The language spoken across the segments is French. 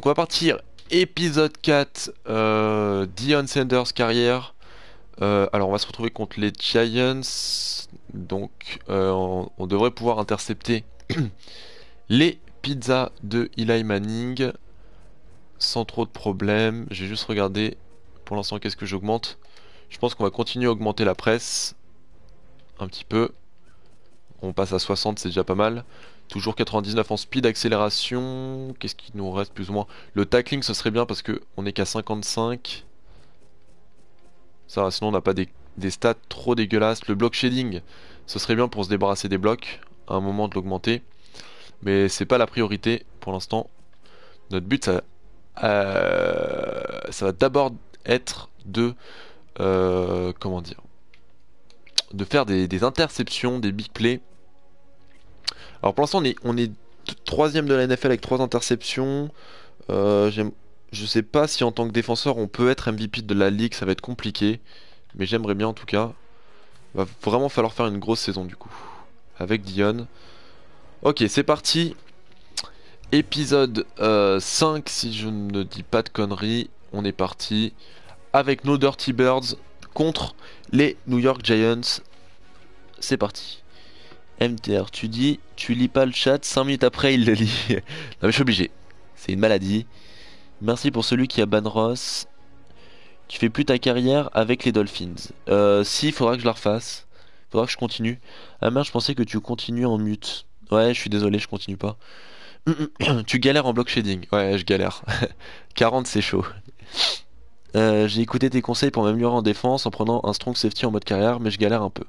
Donc on va partir épisode 4, Deion Sanders carrière. Alors on va se retrouver contre les Giants. Donc on devrait pouvoir intercepter les pizzas de Eli Manning sans trop de problèmes. J'ai juste regardé pour l'instant qu'est-ce que j'augmente. Je pense qu'on va continuer à augmenter la presse un petit peu. On passe à 60, c'est déjà pas mal. Toujours 99 en speed, accélération. Qu'est-ce qui nous reste plus ou moins? Le tackling, ce serait bien parce que on est qu'à 55. Ça va, sinon on n'a pas des stats trop dégueulasses. Le block shading, ce serait bien pour se débarrasser des blocs à un moment de l'augmenter. Mais c'est pas la priorité pour l'instant. Notre but, ça va d'abord être de... comment dire? De faire des interceptions, des big plays. Alors pour l'instant on est troisième de la NFL avec 3 interceptions. Je sais pas si en tant que défenseur on peut être MVP de la ligue, ça va être compliqué. Mais j'aimerais bien en tout cas. Va vraiment falloir faire une grosse saison du coup. Avec Deion. Ok, c'est parti. Épisode 5 si je ne dis pas de conneries. On est parti avec nos Dirty Birds contre les New York Giants. C'est parti. MTR, tu lis pas le chat, 5 minutes après il le lit. Non mais je suis obligé, c'est une maladie. Merci pour celui qui a ban Ross. Tu fais plus ta carrière avec les Dolphins. Si, il faudra que je la refasse. Faudra que je continue. Ah merde, je pensais que tu continuais en mute. Ouais, je suis désolé, je continue pas. Tu galères en block shading. Ouais, je galère. 40 c'est chaud. J'ai écouté tes conseils pour m'améliorer en défense en prenant un strong safety en mode carrière, mais je galère un peu.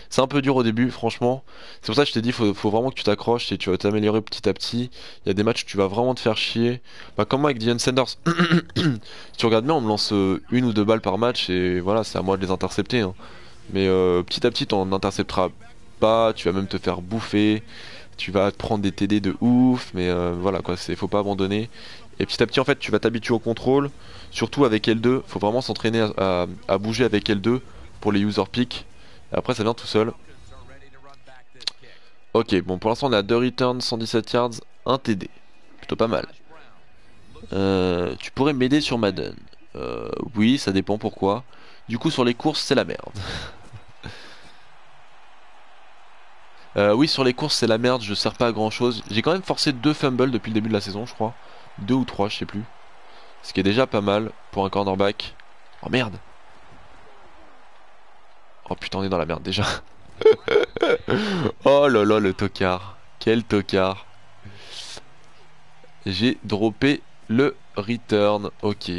C'est un peu dur au début, franchement. C'est pour ça que je t'ai dit, faut vraiment que tu t'accroches et tu vas t'améliorer petit à petit. Il y a des matchs où tu vas vraiment te faire chier. Bah, comme moi avec Deion Sanders. Si tu regardes bien, on me lance une ou deux balles par match et voilà, c'est à moi de les intercepter, hein. Mais petit à petit, t'en intercepteras pas, tu vas même te faire bouffer. Tu vas te prendre des TD de ouf, mais voilà quoi, faut pas abandonner. Et petit à petit, en fait, tu vas t'habituer au contrôle. Surtout avec L2, faut vraiment s'entraîner à bouger avec L2 pour les user picks. Et après, ça vient tout seul. Ok, bon, pour l'instant, on est à 2 returns, 117 yards, 1 TD. Plutôt pas mal. Tu pourrais m'aider sur Madden. Oui, ça dépend pourquoi. Du coup, sur les courses, c'est la merde. Oui, sur les courses, c'est la merde, je sers pas à grand chose. J'ai quand même forcé 2 fumbles depuis le début de la saison, je crois. 2 ou 3, je sais plus. Ce qui est déjà pas mal pour un cornerback. Oh merde! Oh putain, on est dans la merde déjà. Oh là là, le tocard. Quel tocard. J'ai droppé le return. Ok.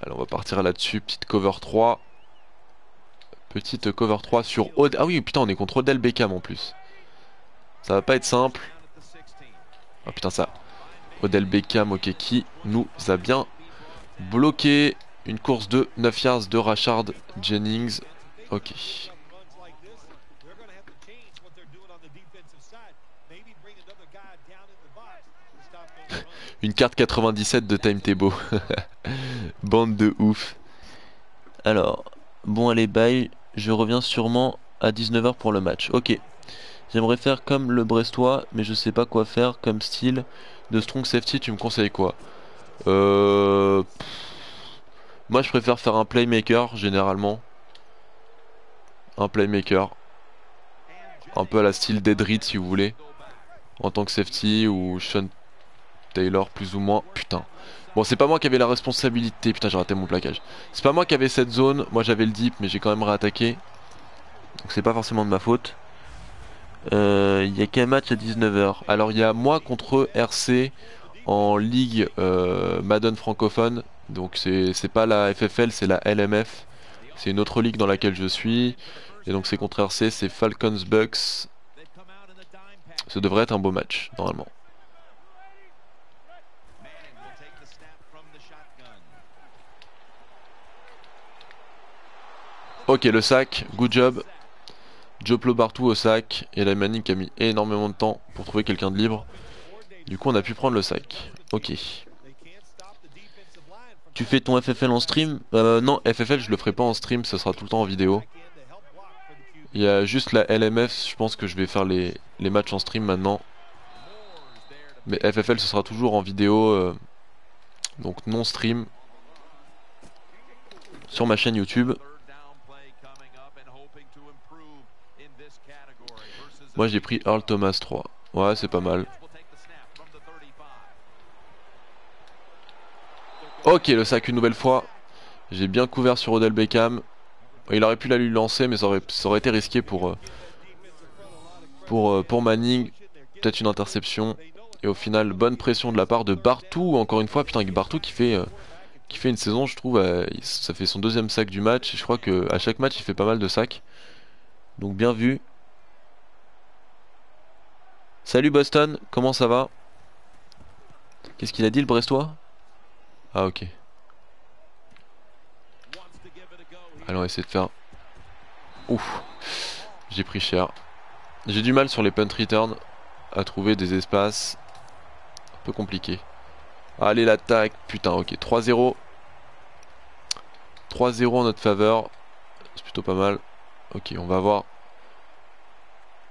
Alors on va partir là-dessus. Petite cover 3. Petite cover 3 sur Odell. Ah oui, putain, on est contre Odell Beckham en plus. Ça va pas être simple. Oh putain, ça. Odell Beckham, ok, qui nous a bien bloqué. Une course de 9 yards de Rashard Jennings. Ok. Une carte 97 de Timetable. Bande de ouf. Alors, bon allez bye. Je reviens sûrement à 19h pour le match. Ok. J'aimerais faire comme le Brestois, mais je sais pas quoi faire comme style de strong safety. Tu me conseilles quoi? Moi je préfère faire un playmaker généralement. Un playmaker. Un peu à la style d'Ed Reed si vous voulez. En tant que safety ou Sean Taylor plus ou moins. Putain. Bon, c'est pas moi qui avais la responsabilité. Putain, j'ai raté mon plaquage. C'est pas moi qui avais cette zone. Moi j'avais le deep, mais j'ai quand même réattaqué. Donc c'est pas forcément de ma faute. Il y a qu'un match à 19h. Alors il y a moi contre RC en ligue Madden francophone. Donc c'est pas la FFL, c'est la LMF. C'est une autre ligue dans laquelle je suis. Et donc c'est contre RC, c'est Falcons Bucks. Ça devrait être un beau match, normalement. Ok, le sac, good job. Joe Plobartou au sac. Et la Manning qui a mis énormément de temps pour trouver quelqu'un de libre. Du coup, on a pu prendre le sac. Ok. Tu fais ton FFL en stream? Non, FFL, je le ferai pas en stream, ça sera tout le temps en vidéo. Il y a juste la LMF, je pense que je vais faire les matchs en stream maintenant. Mais FFL ce sera toujours en vidéo, donc non stream, sur ma chaîne YouTube. Moi j'ai pris Earl Thomas 3. Ouais, c'est pas mal. Ok, le sac une nouvelle fois. J'ai bien couvert sur Odell Beckham. Il aurait pu la lui lancer, mais ça aurait été risqué pour Manning. Peut-être une interception. Et au final, bonne pression de la part de Bartou. Encore une fois, putain, Bartou qui fait une saison, je trouve. Ça fait son deuxième sac du match. Et je crois qu'à chaque match, il fait pas mal de sacs. Donc bien vu. Salut Boston, comment ça va? Qu'est-ce qu'il a dit le Brestois? Ah ok. Allez, on va essayer de faire... Ouf. J'ai pris cher. J'ai du mal sur les punt return à trouver des espaces. Un peu compliqué. Allez l'attaque. Putain ok. 3-0. 3-0 en notre faveur. C'est plutôt pas mal. Ok, on va voir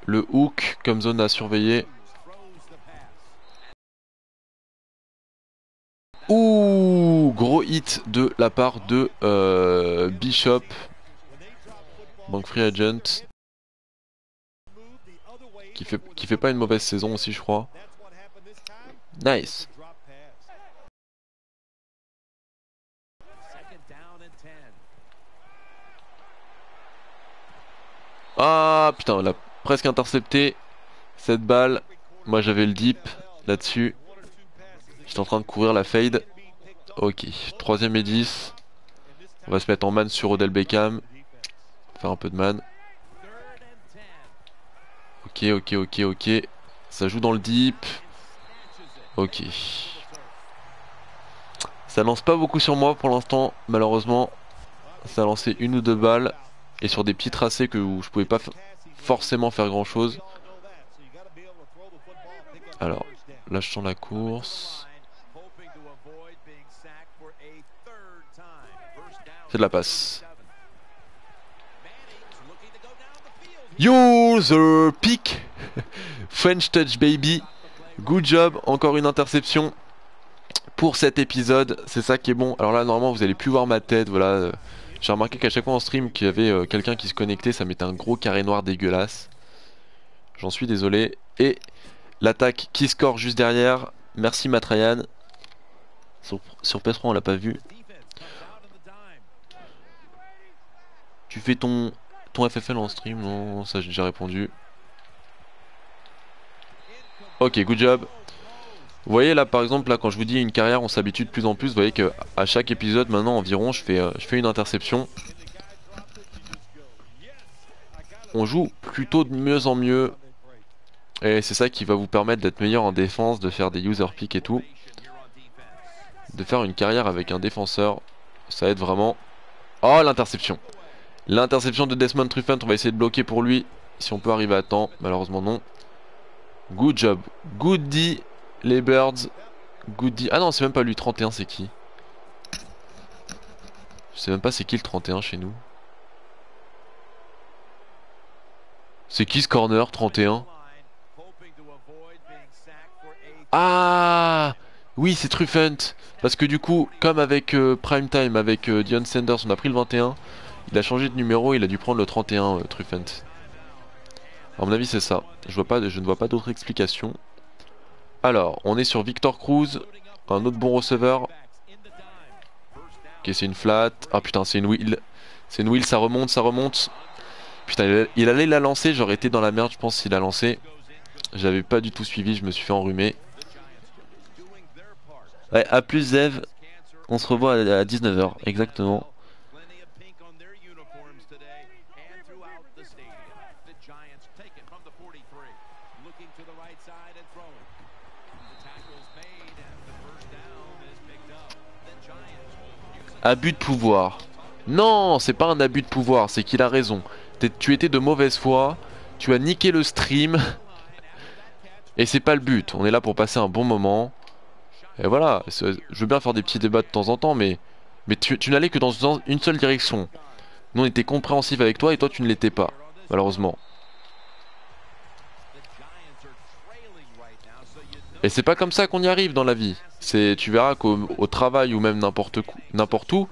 le hook comme zone à surveiller. Ouh, gros hit de la part de Bishop. Donc free agent. Qui fait pas une mauvaise saison aussi, je crois. Nice. Ah putain, on l'a presque intercepté. Cette balle. Moi j'avais le deep là-dessus. J'étais en train de courir la fade. Ok, 3ème et 10. On va se mettre en man sur Odell Beckham. Faire un peu de man. Ok, ok, ok, ok. Ça joue dans le deep. Ok. Ça lance pas beaucoup sur moi pour l'instant, malheureusement. Ça a lancé une ou deux balles. Et sur des petits tracés où je pouvais pas forcément faire grand chose. Alors, là je sens la course. C'est de la passe. User pick. French touch baby. Good job. Encore une interception pour cet épisode. C'est ça qui est bon. Alors là normalement vous allez plus voir ma tête. Voilà. J'ai remarqué qu'à chaque fois en stream qu'il y avait quelqu'un qui se connectait, ça mettait un gros carré noir dégueulasse. J'en suis désolé. Et l'attaque qui score juste derrière. Merci Matrayan. Sur PS3 on l'a pas vu. Tu fais ton FFL en stream? Non, ça j'ai déjà répondu. Ok, good job. Vous voyez là par exemple, là quand je vous dis une carrière on s'habitue de plus en plus. Vous voyez que à chaque épisode maintenant environ je fais une interception. On joue plutôt de mieux en mieux. Et c'est ça qui va vous permettre d'être meilleur en défense, de faire des user picks et tout. De faire une carrière avec un défenseur. Ça aide vraiment. Oh l'interception. L'interception de Desmond Trufant, on va essayer de bloquer pour lui. Si on peut arriver à temps, malheureusement non. Good job. Good D, les Birds. Good D. Ah non, c'est même pas lui, 31 c'est qui? Je sais même pas c'est qui le 31 chez nous. C'est qui ce corner 31? Ah oui c'est Trufant. Parce que du coup, comme avec Prime Time, avec Dion Sanders, on a pris le 21. Il a changé de numéro, il a dû prendre le 31 Trufant. À mon avis c'est ça. Je ne vois pas d'autre explication. Alors, on est sur Victor Cruz. Un autre bon receveur. Ok c'est une flat. Ah putain c'est une wheel. C'est une wheel, ça remonte, ça remonte. Putain il allait la lancer, j'aurais été dans la merde je pense s'il a lancé. J'avais pas du tout suivi, je me suis fait enrhumer. Ouais, à plus Zev. On se revoit à 19h, exactement. Abus de pouvoir. Non, c'est pas un abus de pouvoir, c'est qu'il a raison. Tu étais de mauvaise foi, tu as niqué le stream. Et c'est pas le but, on est là pour passer un bon moment. Et voilà, je veux bien faire des petits débats de temps en temps, mais tu n'allais que dans une seule direction. Nous on était compréhensifs avec toi et toi tu ne l'étais pas, malheureusement. Et c'est pas comme ça qu'on y arrive dans la vie. Tu verras qu'au travail ou même n'importe où,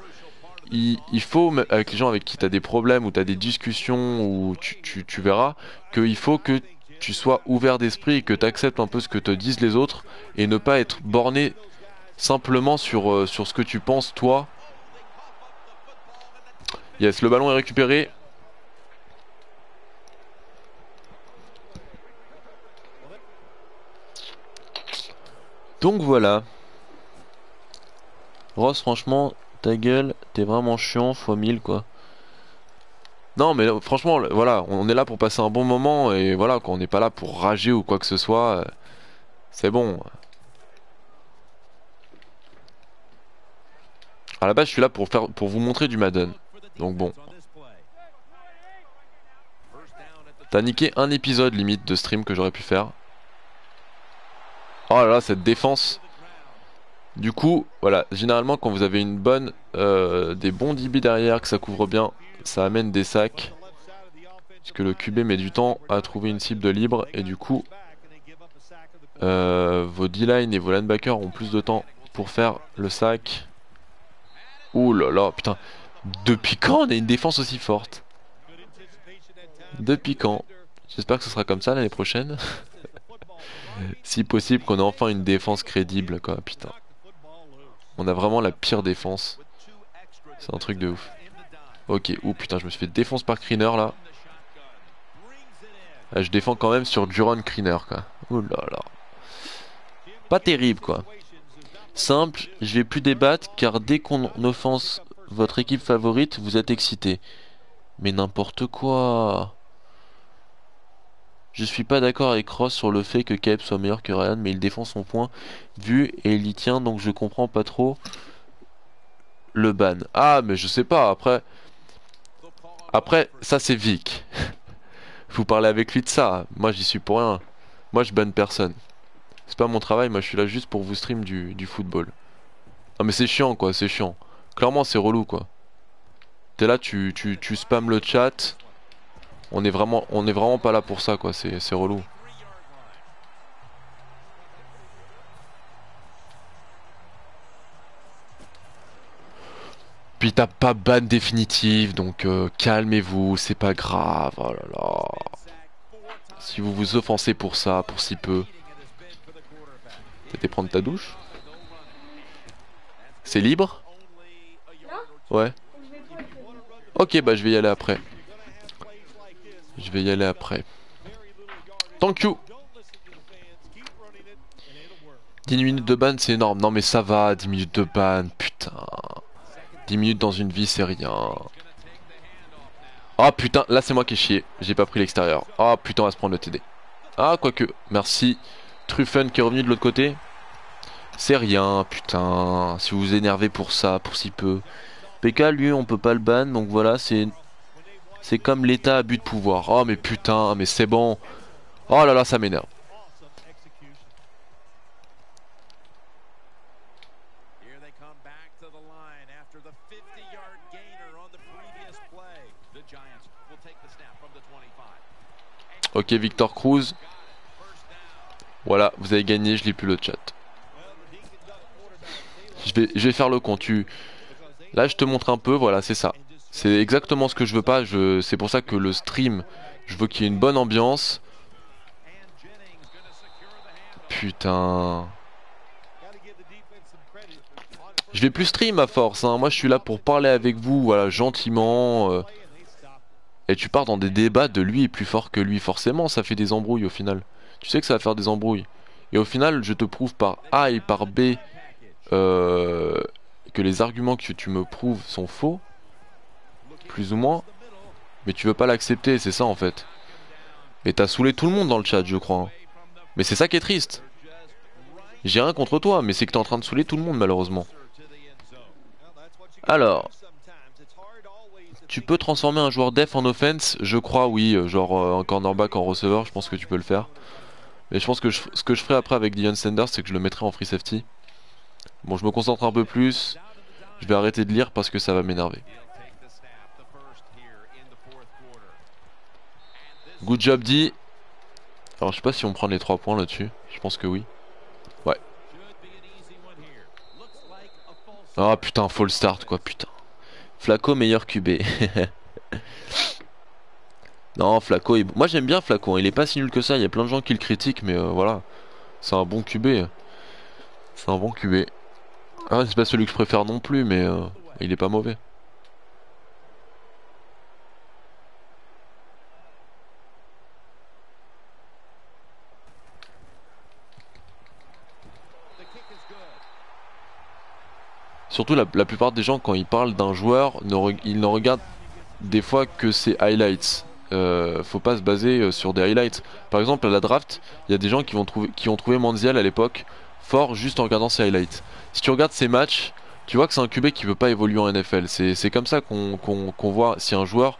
il faut, avec les gens avec qui tu as des problèmes ou tu as des discussions, ou tu verras qu'il faut que tu sois ouvert d'esprit et que tu acceptes un peu ce que te disent les autres et ne pas être borné simplement sur ce que tu penses toi. Yes, le ballon est récupéré. Donc voilà. Ross, franchement, ta gueule, t'es vraiment chiant fois 1000 quoi. Non mais franchement, voilà, on est là pour passer un bon moment et voilà, quoi, on n'est pas là pour rager ou quoi que ce soit. C'est bon. À la base, je suis là pour vous montrer du Madden. Donc bon. T'as niqué un épisode limite de stream que j'aurais pu faire. Oh là là, cette défense. Du coup, voilà, généralement quand vous avez des bons DB derrière, que ça couvre bien, ça amène des sacs. Parce que le QB met du temps à trouver une cible de libre et du coup, vos D-line et vos linebackers ont plus de temps pour faire le sac. Ouh là là, putain. Depuis quand on a une défense aussi forte? Depuis quand? J'espère que ce sera comme ça l'année prochaine. Si possible qu'on ait enfin une défense crédible quoi, putain. On a vraiment la pire défense. C'est un truc de ouf. Ok, ouh putain, je me suis fait défoncer par Creener là. Ah, je défends quand même sur Duron Creener quoi. Ouh là là. Pas terrible quoi. Simple, je vais plus débattre car dès qu'on offense votre équipe favorite, vous êtes excité. Mais n'importe quoi. Je suis pas d'accord avec Ross sur le fait que Caleb soit meilleur que Ryan, mais il défend son point vu et il y tient, donc je comprends pas trop le ban. Ah, mais je sais pas, après ça c'est Vic. Vous parlez avec lui de ça, moi j'y suis pour rien. Moi je banne personne. C'est pas mon travail, moi je suis là juste pour vous stream du football. Ah mais c'est chiant quoi, c'est chiant. Clairement c'est relou quoi. T'es là, tu spams le chat. On est vraiment pas là pour ça quoi, c'est relou. Puis t'as pas ban définitive, donc calmez-vous, c'est pas grave, oh là là. Si vous vous offensez pour ça, pour si peu. T'as été prendre ta douche? C'est libre? Ouais. Ok, bah je vais y aller après. Je vais y aller après. Thank you. 10 minutes de ban, c'est énorme. Non mais ça va, 10 minutes de ban, putain. 10 minutes dans une vie, c'est rien. Ah putain, là c'est moi qui ai chié. J'ai pas pris l'extérieur. Ah putain, on va se prendre le TD. Ah, quoique, merci. Truffen qui est revenu de l'autre côté. C'est rien, putain. Si vous vous énervez pour ça, pour si peu. PK, lui, on peut pas le ban, donc voilà, c'est comme l'État à but de pouvoir. Oh mais putain, mais c'est bon. Oh là là, ça m'énerve. Ok, Victor Cruz. Voilà, vous avez gagné, je lis plus le chat. Je vais faire le compte. Là, je te montre un peu, voilà, c'est ça. C'est exactement ce que je veux pas. C'est pour ça que le stream, je veux qu'il y ait une bonne ambiance. Putain. Je vais plus stream à force, hein. Moi, je suis là pour parler avec vous, voilà, gentiment. Et tu pars dans des débats de lui est plus fort que lui. Forcément, ça fait des embrouilles au final. Tu sais que ça va faire des embrouilles. Et au final, je te prouve par A et par B que les arguments que tu me prouves sont faux. Plus ou moins. Mais tu veux pas l'accepter, c'est ça en fait. Et t'as saoulé tout le monde dans le chat, je crois, hein. Mais c'est ça qui est triste. J'ai rien contre toi, mais c'est que t'es en train de saouler tout le monde malheureusement. Alors, tu peux transformer un joueur def en offense? Je crois oui, genre un cornerback en receveur, je pense que tu peux le faire. Mais je pense que ce que je ferai après avec Deion Sanders, c'est que je le mettrai en free safety. Bon, je me concentre un peu plus. Je vais arrêter de lire parce que ça va m'énerver. Good job dit. Alors je sais pas si on prend les 3 points là-dessus. Je pense que oui. Ah putain, fall start quoi, putain. Flacco meilleur QB. Non, Flacco, moi j'aime bien Flacco, hein. Il est pas si nul que ça, il y a plein de gens qui le critiquent, mais voilà, c'est un bon QB. C'est un bon QB. Ah, c'est pas celui que je préfère non plus, mais il est pas mauvais. Surtout la plupart des gens quand ils parlent d'un joueur, ils ne regardent des fois que ses highlights. Faut pas se baser sur des highlights. Par exemple à la draft, il y a des gens qui ont trouvé Manziel à l'époque fort juste en regardant ses highlights. Si tu regardes ses matchs, tu vois que c'est un QB qui veut pas évoluer en NFL. C'est comme ça qu'on voit si un joueur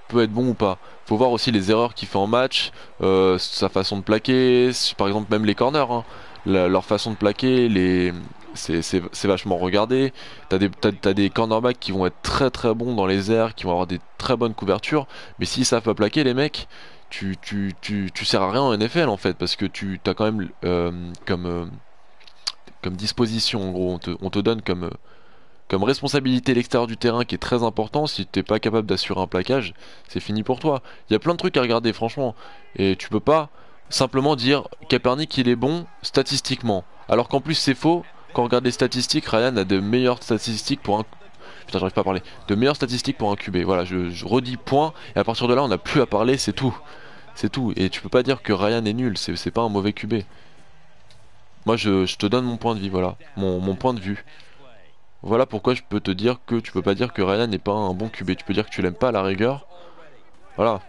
peut être bon ou pas. Faut voir aussi les erreurs qu'il fait en match, sa façon de plaquer, par exemple même les corners, hein. Leur façon de plaquer, c'est vachement regardé. T'as des cornerbacks qui vont être très très bons dans les airs, qui vont avoir des très bonnes couvertures, mais s'ils savent pas plaquer les mecs, tu sers à rien en NFL en fait, parce que tu t'as quand même comme disposition en gros, on te donne comme responsabilité l'extérieur du terrain qui est très important. Si t'es pas capable d'assurer un plaquage, c'est fini pour toi. Il y a plein de trucs à regarder franchement, et tu peux pas simplement dire Kaepernick il est bon statistiquement, alors qu'en plus c'est faux. Quand on regarde les statistiques, Ryan a de meilleures statistiques pour un... Putain, j'arrive pas à parler. De meilleures statistiques pour un QB. Voilà, je redis point, et à partir de là on n'a plus à parler, c'est tout. C'est tout, et tu peux pas dire que Ryan est nul, c'est pas un mauvais QB. Moi je te donne mon point de vue, voilà, mon point de vue. Voilà pourquoi je peux te dire que tu peux pas dire que Ryan n'est pas un bon QB. Tu peux dire que tu l'aimes pas à la rigueur. Voilà.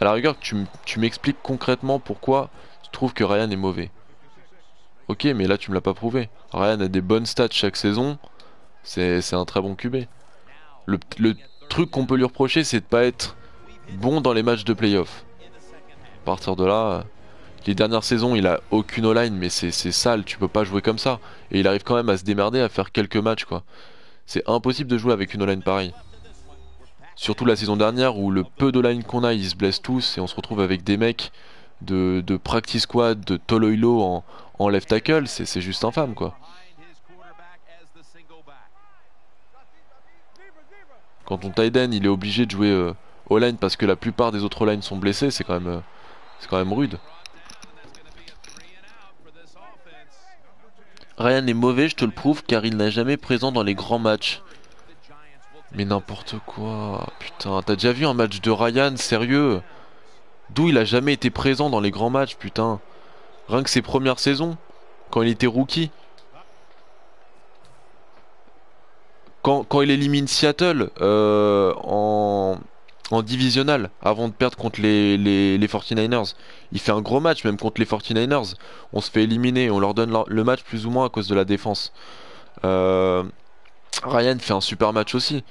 À la rigueur, tu m'expliques concrètement pourquoi tu trouves que Ryan est mauvais. Ok, mais là tu me l'as pas prouvé. Ryan a des bonnes stats chaque saison. C'est un très bon QB. Le truc qu'on peut lui reprocher, c'est de pas être bon dans les matchs de playoff. À partir de là, les dernières saisons, il a aucune O-line, mais c'est sale, tu peux pas jouer comme ça. Et il arrive quand même à se démerder, à faire quelques matchs, quoi. C'est impossible de jouer avec une O-line pareille. Surtout la saison dernière où le peu d'O-line qu'on a, ils se blessent tous et on se retrouve avec des mecs de practice squad, de Toloilo en left tackle, c'est juste infâme, quoi. Quand ton tight end il est obligé de jouer O-line parce que la plupart des autres O-line sont blessés, c'est quand même rude. Ryan est mauvais, je te le prouve, car il n'a jamais présent dans les grands matchs. Mais n'importe quoi, putain, t'as déjà vu un match de Ryan, sérieux? D'où il a jamais été présent dans les grands matchs, putain. Rien que ses premières saisons, quand il était rookie. Quand il élimine Seattle en divisional, avant de perdre contre les 49ers. Il fait un gros match, même contre les 49ers. On se fait éliminer, on leur donne le match plus ou moins à cause de la défense. Euh, Ryan fait un super match aussi.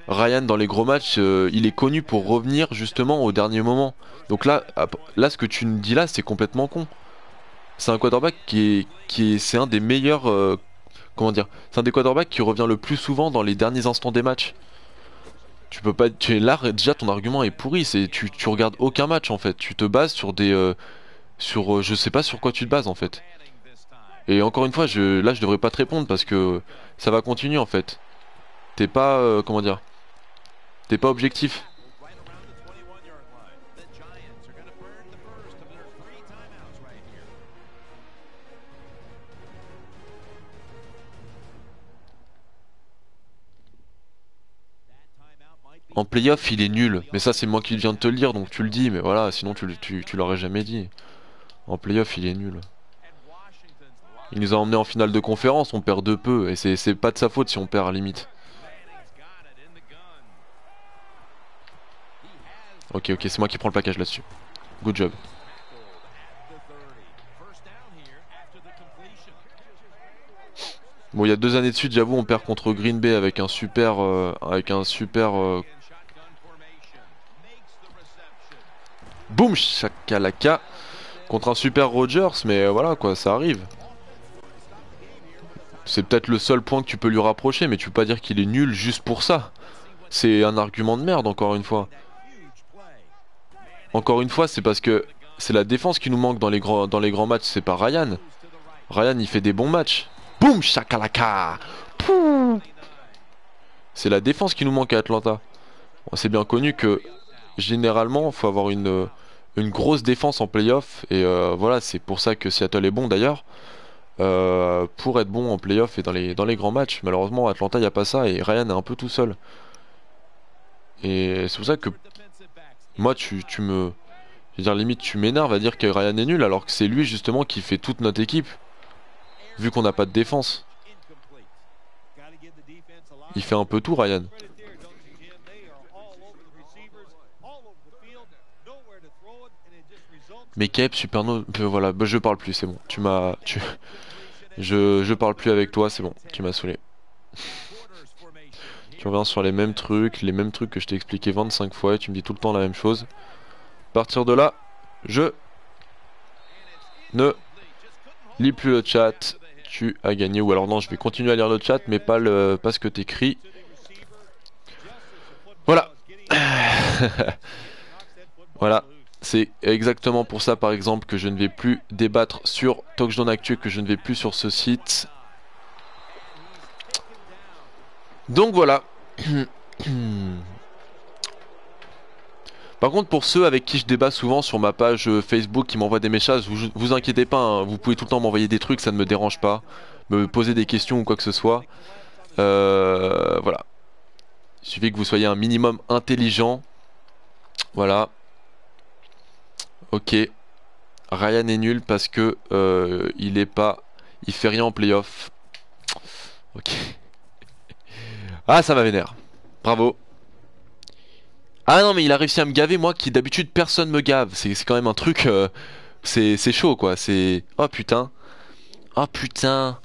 Ryan dans les gros matchs, il est connu pour revenir justement au dernier moment. Donc là ce que tu me dis là, c'est complètement con. C'est un quarterback c'est un des meilleurs, comment dire, c'est un des quarterbacks qui revient le plus souvent dans les derniers instants des matchs. Tu peux pas, là déjà ton argument est pourri. Tu regardes aucun match en fait. Tu te bases sur je sais pas sur quoi tu te bases en fait. Et encore une fois, là je devrais pas te répondre parce que ça va continuer en fait. T'es pas, comment dire, t'es pas objectif. En playoff, il est nul. Mais ça, c'est moi qui viens de te le dire, donc tu le dis. Mais voilà, sinon tu l'aurais jamais dit. En playoff, il est nul. Il nous a emmenés en finale de conférence, on perd de peu. Et c'est pas de sa faute si on perd à la limite. Ok, ok, c'est moi qui prends le plaquage là-dessus. Good job. Bon, il y a 2 années de suite, j'avoue, on perd contre Green Bay avec un super, boum, chakalaka, contre un super Rodgers, mais voilà quoi, ça arrive. C'est peut-être le seul point que tu peux lui rapprocher, mais tu peux pas dire qu'il est nul juste pour ça. C'est un argument de merde, encore une fois. Encore une fois, c'est parce que c'est la défense qui nous manque dans les grands matchs, c'est pas Ryan. Ryan il fait des bons matchs. Boum, chakalaka. Pouh. C'est la défense qui nous manque à Atlanta. Bon, c'est bien connu que généralement il faut avoir une grosse défense en playoff. Et voilà, c'est pour ça que Seattle est bon d'ailleurs. Pour être bon en playoff et dans les grands matchs. Malheureusement, à Atlanta, il n'y a pas ça et Ryan est un peu tout seul. Et c'est pour ça que moi, tu me. Je veux dire, limite, tu m'énerves à dire que Ryan est nul alors que c'est lui justement qui fait toute notre équipe. Vu qu'on n'a pas de défense. Il fait un peu tout, Ryan. Mais Cape, Superno, voilà, bah, je parle plus, c'est bon. Je parle plus avec toi, c'est bon. Tu m'as saoulé. Tu reviens sur les mêmes trucs que je t'ai expliqué 25 fois et tu me dis tout le temps la même chose. À partir de là, je ne lis plus le chat. Tu as gagné. Ou alors non, je vais continuer à lire le chat, mais pas ce que t'écris. Voilà. Voilà. C'est exactement pour ça, par exemple, que je ne vais plus débattre sur Touchdown Actu, que je ne vais plus sur ce site. Donc voilà. Par contre, pour ceux avec qui je débat souvent sur ma page Facebook qui m'envoient des messages, vous inquiétez pas, hein, vous pouvez tout le temps m'envoyer des trucs, ça ne me dérange pas. Me poser des questions ou quoi que ce soit. Voilà. Il suffit que vous soyez un minimum intelligent. Voilà. Ok. Ryan est nul parce que il est pas. Il fait rien en playoff. Ok. Ah, ça m'a vénère. Bravo. Ah non, mais il a réussi à me gaver, moi qui d'habitude personne me gave. C'est quand même un truc. C'est chaud quoi. C'est. Oh putain. Oh putain.